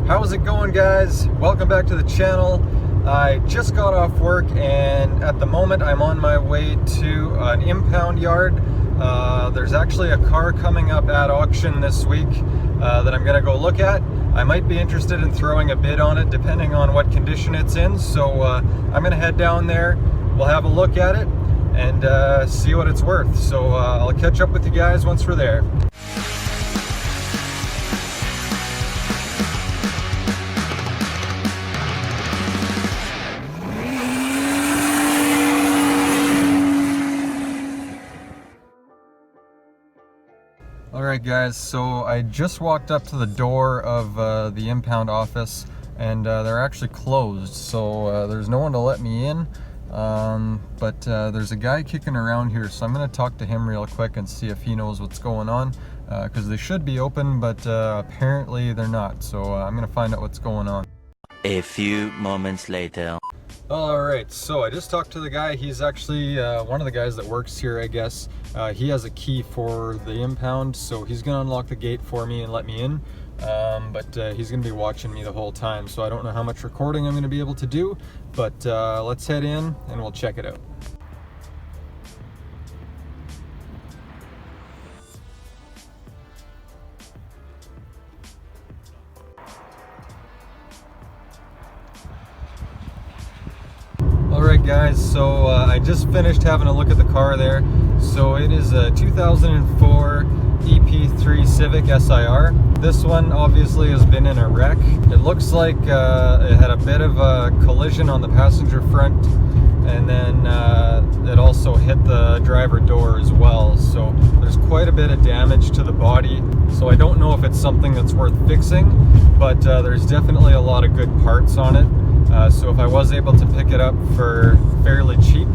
How's it going, guys? Welcome back to the channel. I just got off work and at the moment I'm on my way to an impound yard. There's actually a car coming up at auction this week that I'm gonna go look at. I might be interested in throwing a bid on it depending on what condition it's in, so I'm gonna head down there. We'll have a look at it and see what it's worth. So I'll catch up with you guys once we're there. Alright guys, so I just walked up to the door of the impound office and they're actually closed, so there's no one to let me in, but there's a guy kicking around here, so I'm going to talk to him real quick and see if he knows what's going on, because they should be open, but apparently they're not, so I'm going to find out what's going on. A few moments later. Alright, so I just talked to the guy. He's actually one of the guys that works here, I guess. He has a key for the impound, so he's gonna unlock the gate for me and let me in. But he's gonna be watching me the whole time, so I don't know how much recording I'm gonna be able to do, but let's head in and we'll check it out. Alright guys, so I just finished having a look at the car there. So it is a 2004 EP3 Civic SIR. This one obviously has been in a wreck. It looks like it had a bit of a collision on the passenger front, and then it also hit the driver door as well. So there's quite a bit of damage to the body. So I don't know if it's something that's worth fixing, but there's definitely a lot of good parts on it. So if I was able to pick it up for fairly cheap,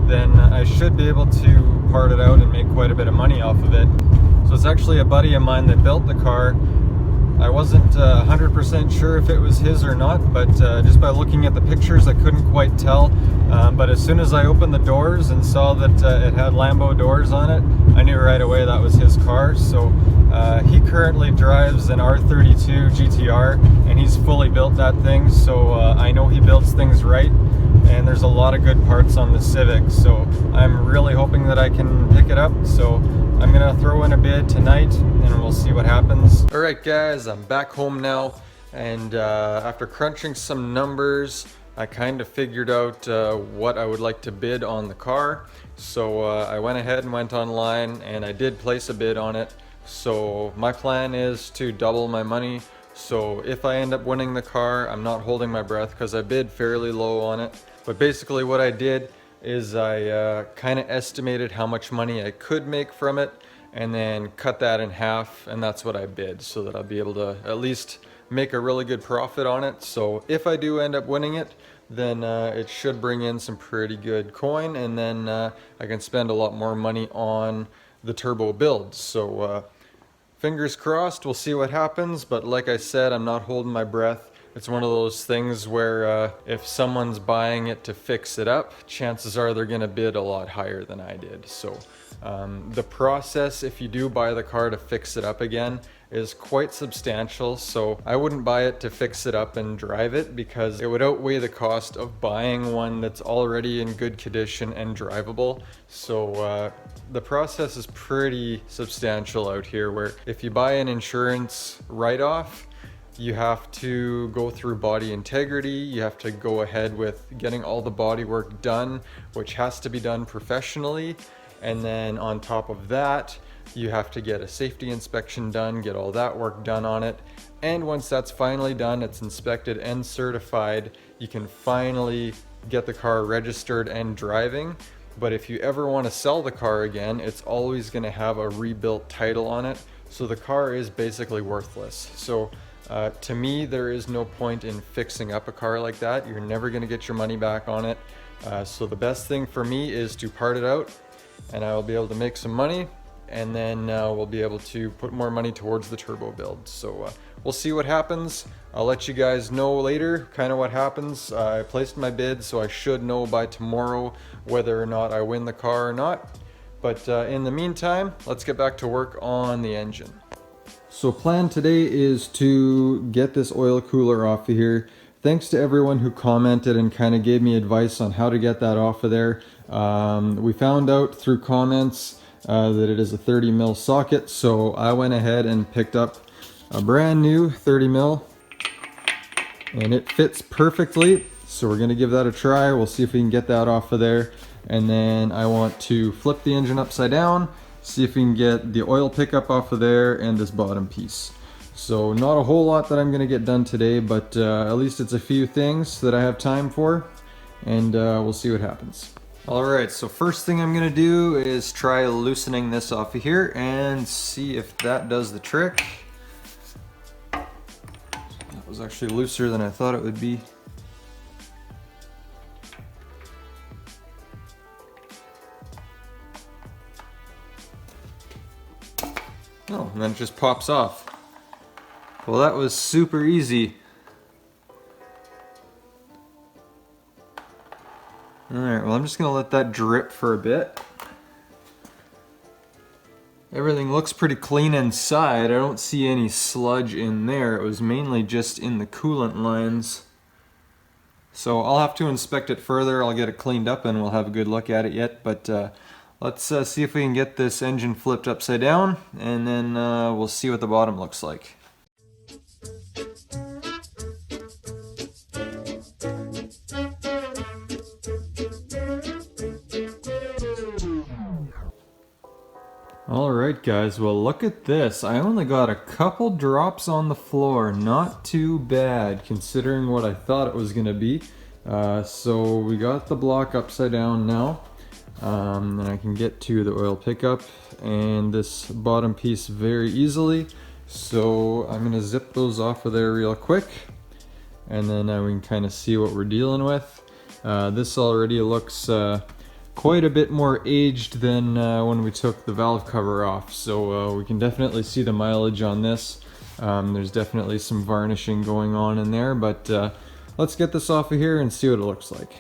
then I should be able to part it out and make quite a bit of money off of it. So it's actually a buddy of mine that built the car. I wasn't 100% sure if it was his or not, but just by looking at the pictures I couldn't quite tell. But as soon as I opened the doors and saw that it had Lambo doors on it, I knew right away that was his car. So he currently drives an R32 GTR and he's fully built that thing, so I know he builds things right, and there's a lot of good parts on the Civic, so I'm really hoping that I can pick it up. So I'm gonna throw in a bid tonight and we'll see what happens. Alright guys, I'm back home now, and after crunching some numbers I kind of figured out what I would like to bid on the car. So I went ahead and went online and I did place a bid on it. So my plan is to double my money. So if I end up winning the car, I'm not holding my breath because I bid fairly low on it. But basically what I did is I kind of estimated how much money I could make from it and then cut that in half, and that's what I bid, so that I'll be able to at least make a really good profit on it. So if I do end up winning it, then it should bring in some pretty good coin, and then I can spend a lot more money on the turbo build. So fingers crossed, we'll see what happens, but like I said, I'm not holding my breath. It's one of those things where if someone's buying it to fix it up, chances are they're gonna bid a lot higher than I did. So the process, if you do buy the car to fix it up again, is quite substantial. So I wouldn't buy it to fix it up and drive it, because it would outweigh the cost of buying one that's already in good condition and drivable. So the process is pretty substantial out here, where if you buy an insurance write-off, you have to go through body integrity, you have to go ahead with getting all the body work done, which has to be done professionally, and then on top of that you have to get a safety inspection done, get all that work done on it, and once that's finally done, it's inspected and certified, you can finally get the car registered and driving. But if you ever want to sell the car again, it's always going to have a rebuilt title on it, so the car is basically worthless. So to me, there is no point in fixing up a car like that. You're never going to get your money back on it. So the best thing for me is to part it out, and I will be able to make some money, and then we'll be able to put more money towards the turbo build. So we'll see what happens. I'll let you guys know later kind of what happens. I placed my bid, so I should know by tomorrow whether or not I win the car or not. But in the meantime, let's get back to work on the engine. So plan today is to get this oil cooler off of here. Thanks to everyone who commented and kind of gave me advice on how to get that off of there. We found out through comments that it is a 30 mil socket, so I went ahead and picked up a brand new 30 mil and it fits perfectly. So we're gonna give that a try. We'll see if we can get that off of there. And then I want to flip the engine upside down, see if we can get the oil pickup off of there and this bottom piece. So not a whole lot that I'm gonna get done today, but at least it's a few things that I have time for, and we'll see what happens. All right, so first thing I'm gonna do is try loosening this off of here and see if that does the trick. That was actually looser than I thought it would be. Oh, and then it just pops off. Well, that was super easy. Alright, well I'm just gonna let that drip for a bit. Everything looks pretty clean inside. I don't see any sludge in there. It was mainly just in the coolant lines. So I'll have to inspect it further. I'll get it cleaned up and we'll have a good look at it yet. But let's see if we can get this engine flipped upside down, and then we'll see what the bottom looks like. Alright guys, well look at this. I only got a couple drops on the floor. Not too bad considering what I thought it was going to be. So we got the block upside down now. And I can get to the oil pickup and this bottom piece very easily. So I'm going to zip those off of there real quick, and then we can kind of see what we're dealing with. This already looks quite a bit more aged than when we took the valve cover off, so we can definitely see the mileage on this. There's definitely some varnishing going on in there, but let's get this off of here and see what it looks like.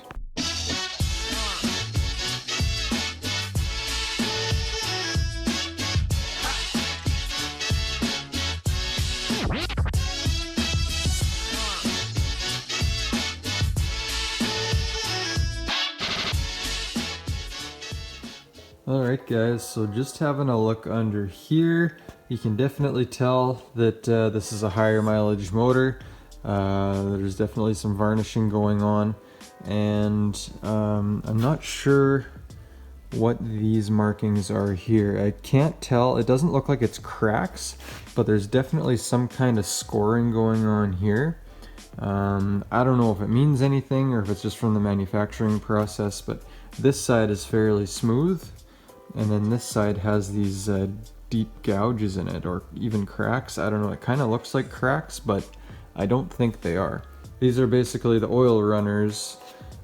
Alright guys, so just having a look under here, you can definitely tell that this is a higher mileage motor. There's definitely some varnishing going on, and I'm not sure what these markings are here. I can't tell. It doesn't look like it's cracks, but there's definitely some kind of scoring going on here. I don't know if it means anything or if it's just from the manufacturing process, but this side is fairly smooth. And then this side has these deep gouges in it, or even cracks. I don't know, it kind of looks like cracks, but I don't think they are. These are basically the oil runners,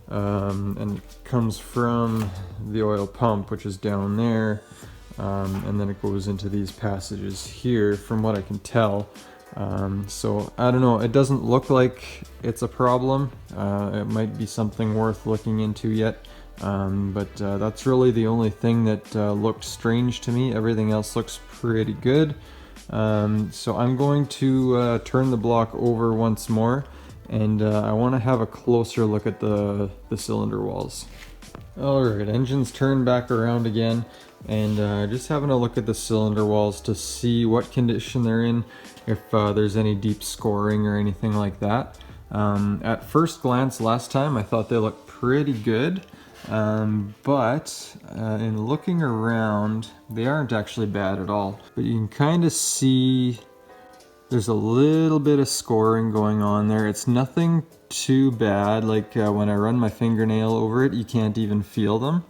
and it comes from the oil pump, which is down there, and then it goes into these passages here, from what I can tell. So I don't know, it doesn't look like it's a problem. It might be something worth looking into yet. But that's really the only thing that looked strange to me. Everything else looks pretty good. So I'm going to turn the block over once more, and I want to have a closer look at the cylinder walls. Alright, engine's turned back around again, and just having a look at the cylinder walls to see what condition they're in, if there's any deep scoring or anything like that. At first glance last time I thought they looked pretty good. But in looking around, they aren't actually bad at all. But you can kind of see there's a little bit of scoring going on there. It's nothing too bad, like when I run my fingernail over it, you can't even feel them.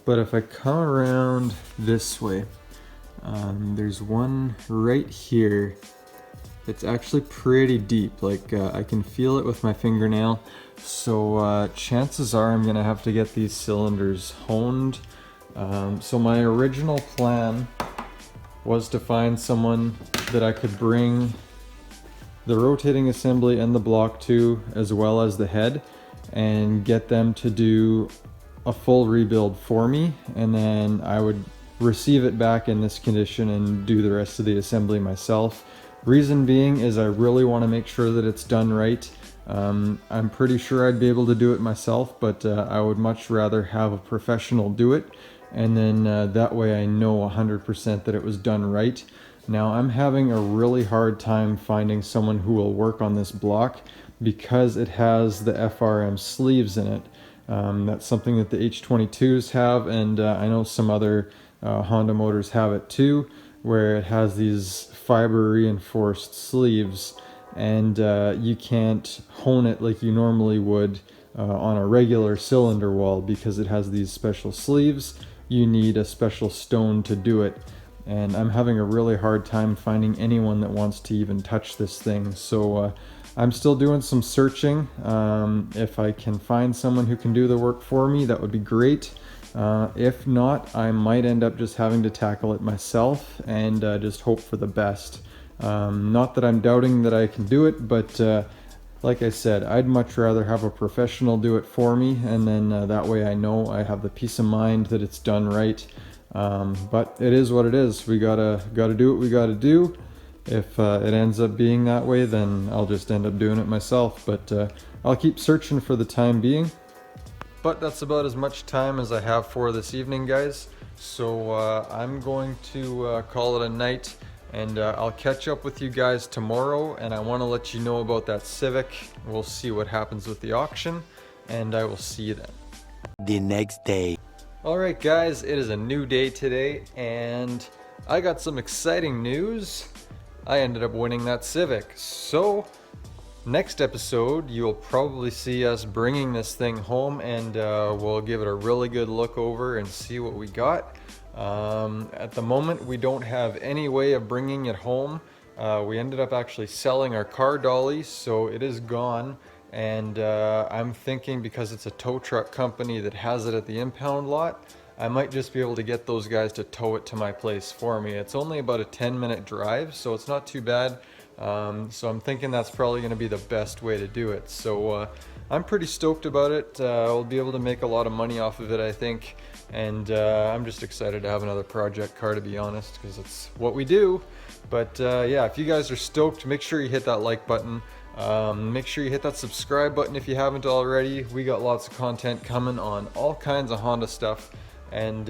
But if I come around this way, there's one right here. It's actually pretty deep, like I can feel it with my fingernail. So chances are I'm gonna have to get these cylinders honed. So my original plan was to find someone that I could bring the rotating assembly and the block to, as well as the head, and get them to do a full rebuild for me, and then I would receive it back in this condition and do the rest of the assembly myself. Reason being is I really want to make sure that it's done right. I'm pretty sure I'd be able to do it myself, but I would much rather have a professional do it, and then that way I know 100% that it was done right. Now I'm having a really hard time finding someone who will work on this block because it has the FRM sleeves in it. That's something that the H22s have, and I know some other Honda motors have it too, where it has these fiber reinforced sleeves, and you can't hone it like you normally would on a regular cylinder wall because it has these special sleeves. You need a special stone to do it, and I'm having a really hard time finding anyone that wants to even touch this thing. So I'm still doing some searching. If I can find someone who can do the work for me, that would be great. If not, I might end up just having to tackle it myself and just hope for the best. Not that I'm doubting that I can do it, but like I said, I'd much rather have a professional do it for me, and then that way I know I have the peace of mind that it's done right. But it is what it is. We gotta do what we gotta do. If it ends up being that way, then I'll just end up doing it myself, but I'll keep searching for the time being. But that's about as much time as I have for this evening, guys. So I'm going to call it a night, and I'll catch up with you guys tomorrow, and I want to let you know about that Civic. We'll see what happens with the auction, and I will see you then. The next day. Alright guys, it is a new day today, and I got some exciting news. I ended up winning that Civic. So next episode you'll probably see us bringing this thing home, and we'll give it a really good look over and see what we got. At the moment we don't have any way of bringing it home. We ended up actually selling our car dolly, so it is gone, and I'm thinking because it's a tow truck company that has it at the impound lot, I might just be able to get those guys to tow it to my place for me. It's only about a 10-minute drive, so it's not too bad. So I'm thinking that's probably going to be the best way to do it. So I'm pretty stoked about it. I'll be able to make a lot of money off of it, I think. And I'm just excited to have another project car, to be honest, because it's what we do. But yeah, if you guys are stoked, make sure you hit that like button. Make sure you hit that subscribe button if you haven't already. We got lots of content coming on all kinds of Honda stuff. And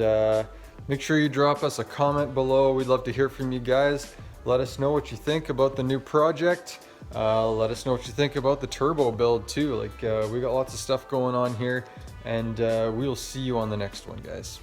make sure you drop us a comment below. We'd love to hear from you guys. Let us know what you think about the new project. Let us know what you think about the turbo build too. Like we got lots of stuff going on here, and we'll see you on the next one, guys.